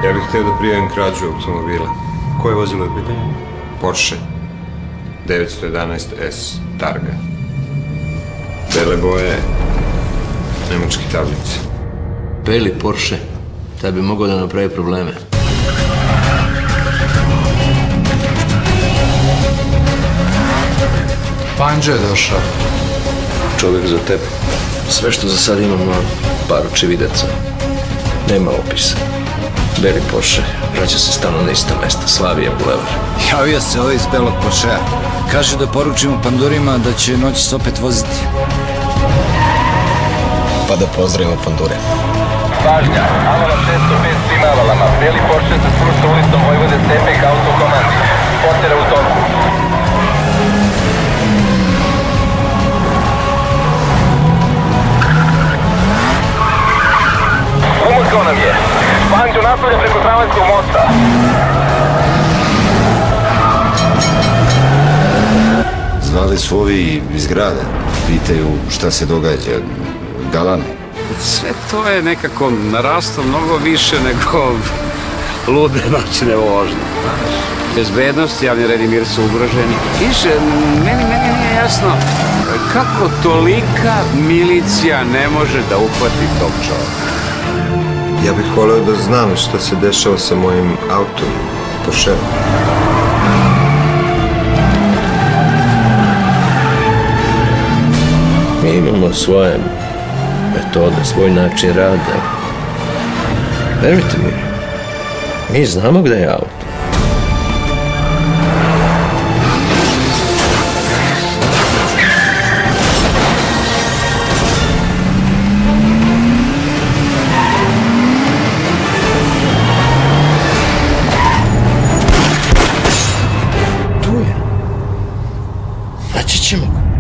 Ja bih htio da prijavim krađu automobila. Koje vozilo je pitanje? Porsche 911 S Targa. Bele boje, nemačke tablice. Beli Porsche, taj bi mogao da napravi probleme. Panđa je došao. Čovjek za tebe. Sve što za sad imamo, par očevidaca. Nema opisa. Beli Porsche, vraća se stalno na isto mesto, Slavija Bulevar. Javio se ovaj iz belog Porschea. Kaže da poručimo pandurima da će noćas opet voziti. Pa da pozdravimo pandure. Pažnja, avala 605 svim avalama. Beli Porsche se spušta ulicom Vojvode Stepe ka autokomandi. Potjera u toku. Umukao nam je. Panđo nastavlja preko tramvajskog mosta. Zvali su ovi iz grada. Pitaju šta se događa. Galane. Sve to je nekako narastao mnogo više nego lude noćne vožnje. Bezbednost, javni red i mir su ugroženi. Više, meni nije jasno kako tolika milicija ne može da uhvati tog čovjeka. Ja bih voleo da znam šta se dešava sa mojim autom, Porsche. Mi imamo svoje metode, svoj način rada. Verujte mi znamo gde je auto. Tu je. Naći ćemo ga.